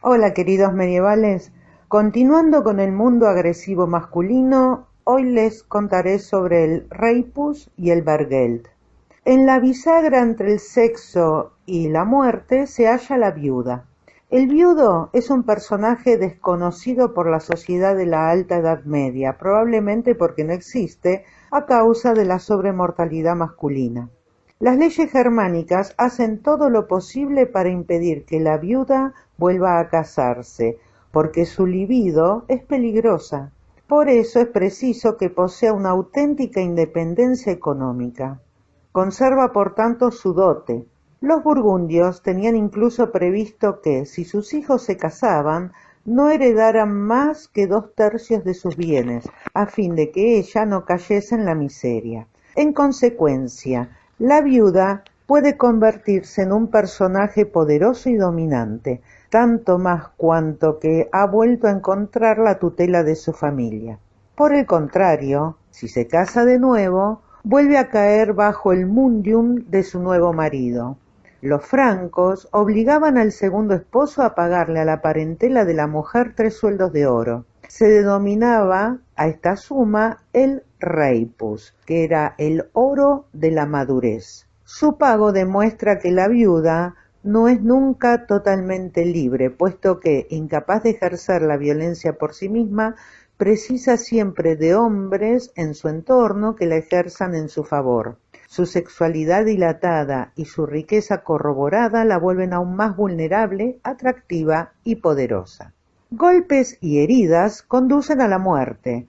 Hola queridos medievales, continuando con el mundo agresivo masculino, hoy les contaré sobre el Reipus y el Bergeld. En la bisagra entre el sexo y la muerte se halla la viuda. El viudo es un personaje desconocido por la sociedad de la Alta Edad Media, probablemente porque no existe a causa de la sobremortalidad masculina. Las leyes germánicas hacen todo lo posible para impedir que la viuda vuelva a casarse, porque su libido es peligrosa. Por eso es preciso que posea una auténtica independencia económica. Conserva por tanto su dote. Los burgundios tenían incluso previsto que, si sus hijos se casaban, no heredaran más que 2/3 de sus bienes, a fin de que ella no cayese en la miseria. En consecuencia, la viuda puede convertirse en un personaje poderoso y dominante, tanto más cuanto que ha vuelto a encontrar la tutela de su familia. Por el contrario, si se casa de nuevo, vuelve a caer bajo el mundium de su nuevo marido. Los francos obligaban al segundo esposo a pagarle a la parentela de la mujer 3 sueldos de oro. Se denominaba a esta suma el reipus, que era el oro de la madurez. Su pago demuestra que la viuda no es nunca totalmente libre, puesto que, incapaz de ejercer la violencia por sí misma, precisa siempre de hombres en su entorno que la ejerzan en su favor. Su sexualidad dilatada y su riqueza corroborada la vuelven aún más vulnerable, atractiva y poderosa. Golpes y heridas conducen a la muerte.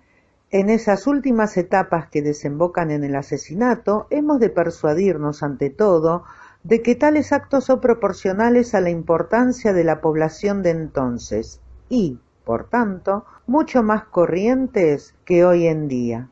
En esas últimas etapas que desembocan en el asesinato, hemos de persuadirnos ante todo de que tales actos son proporcionales a la importancia de la población de entonces y, por tanto, mucho más corrientes que hoy en día.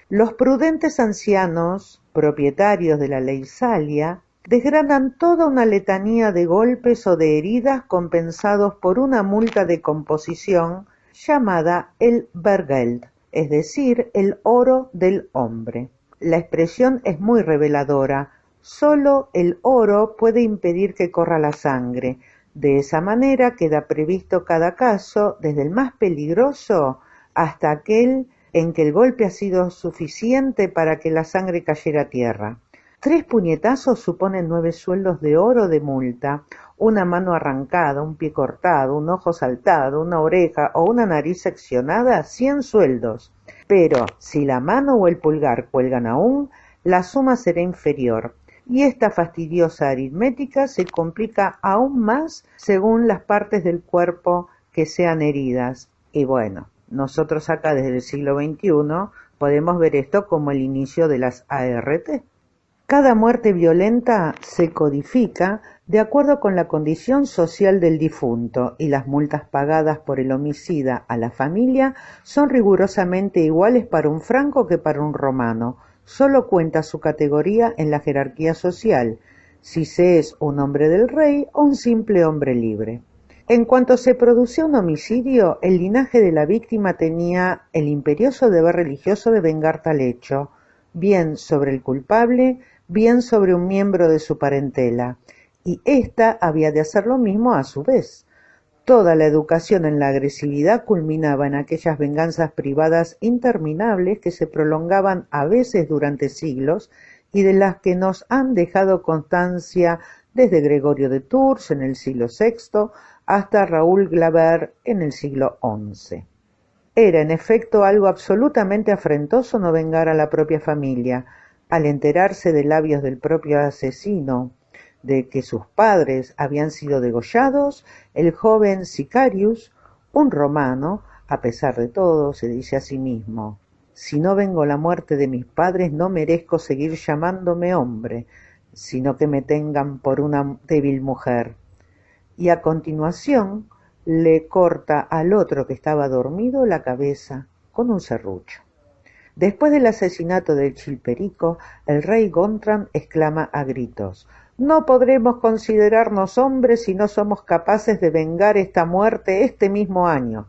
Los prudentes ancianos, propietarios de la ley Salia, desgranan toda una letanía de golpes o de heridas compensados por una multa de composición llamada el Bergeld, es decir, el oro del hombre. La expresión es muy reveladora. Solo el oro puede impedir que corra la sangre. De esa manera queda previsto cada caso, desde el más peligroso hasta aquel en que el golpe ha sido suficiente para que la sangre cayera a tierra. 3 puñetazos suponen 9 sueldos de oro de multa. Una mano arrancada, un pie cortado, un ojo saltado, una oreja o una nariz seccionada, 100 sueldos. Pero si la mano o el pulgar cuelgan aún, la suma será inferior. Y esta fastidiosa aritmética se complica aún más según las partes del cuerpo que sean heridas. Y bueno, nosotros acá desde el siglo XXI podemos ver esto como el inicio de las ART. Cada muerte violenta se codifica de acuerdo con la condición social del difunto y las multas pagadas por el homicida a la familia son rigurosamente iguales para un franco que para un romano. Solo cuenta su categoría en la jerarquía social, si se es un hombre del rey o un simple hombre libre. En cuanto se producía un homicidio, el linaje de la víctima tenía el imperioso deber religioso de vengar tal hecho, bien sobre el culpable, bien sobre un miembro de su parentela, y ésta había de hacer lo mismo a su vez. Toda la educación en la agresividad culminaba en aquellas venganzas privadas interminables que se prolongaban a veces durante siglos y de las que nos han dejado constancia desde Gregorio de Tours en el siglo VI hasta Raúl Glaber en el siglo XI. Era, en efecto, algo absolutamente afrentoso no vengar a la propia familia. Al enterarse de labios del propio asesino de que sus padres habían sido degollados, el joven Sicarius, un romano, a pesar de todo, se dice a sí mismo: si no vengo la muerte de mis padres, no merezco seguir llamándome hombre, sino que me tengan por una débil mujer. Y a continuación le corta al otro que estaba dormido la cabeza con un serrucho. Después del asesinato del Chilperico, el rey Gontran exclama a gritos: «No podremos considerarnos hombres si no somos capaces de vengar esta muerte este mismo año».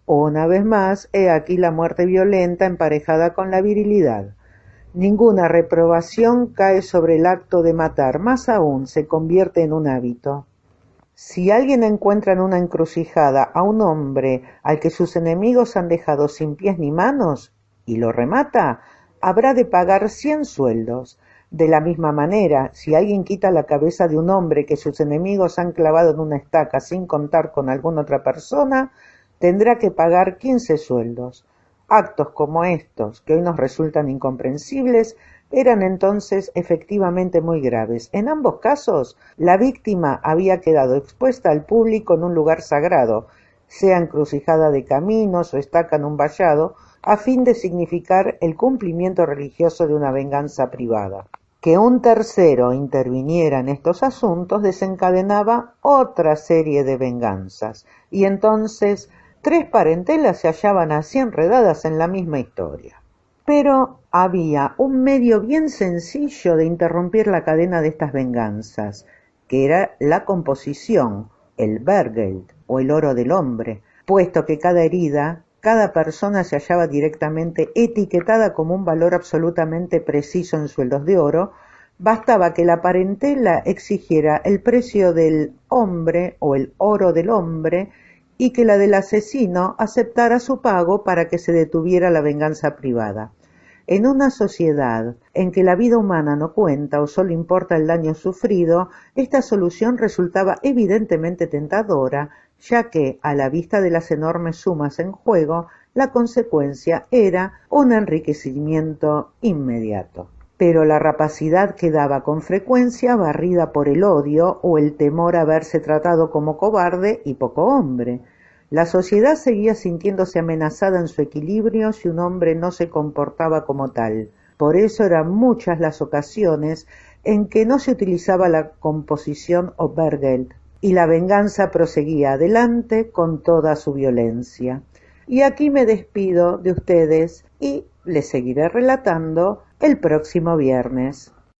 Una vez más, he aquí la muerte violenta emparejada con la virilidad. Ninguna reprobación cae sobre el acto de matar, más aún se convierte en un hábito. Si alguien encuentra en una encrucijada a un hombre al que sus enemigos han dejado sin pies ni manos y lo remata, habrá de pagar 100 sueldos. De la misma manera, si alguien quita la cabeza de un hombre que sus enemigos han clavado en una estaca sin contar con alguna otra persona, tendrá que pagar 15 sueldos. Actos como estos, que hoy nos resultan incomprensibles, eran entonces efectivamente muy graves. En ambos casos, la víctima había quedado expuesta al público en un lugar sagrado, sea encrucijada de caminos o estaca en un vallado, a fin de significar el cumplimiento religioso de una venganza privada. Que un tercero interviniera en estos asuntos desencadenaba otra serie de venganzas, y entonces 3 parentelas se hallaban así enredadas en la misma historia. Pero había un medio bien sencillo de interrumpir la cadena de estas venganzas, que era la composición, el Bergeld o el oro del hombre, puesto que cada herida, cada persona se hallaba directamente etiquetada como un valor absolutamente preciso en sueldos de oro, bastaba que la parentela exigiera el precio del hombre o el oro del hombre y que la del asesino aceptara su pago para que se detuviera la venganza privada. En una sociedad en que la vida humana no cuenta o solo importa el daño sufrido, esta solución resultaba evidentemente tentadora, ya que, a la vista de las enormes sumas en juego, la consecuencia era un enriquecimiento inmediato. Pero la rapacidad quedaba con frecuencia barrida por el odio o el temor a verse tratado como cobarde y poco hombre. La sociedad seguía sintiéndose amenazada en su equilibrio si un hombre no se comportaba como tal. Por eso eran muchas las ocasiones en que no se utilizaba la composición o Bergeld, y la venganza proseguía adelante con toda su violencia. Y aquí me despido de ustedes y les seguiré relatando el próximo viernes.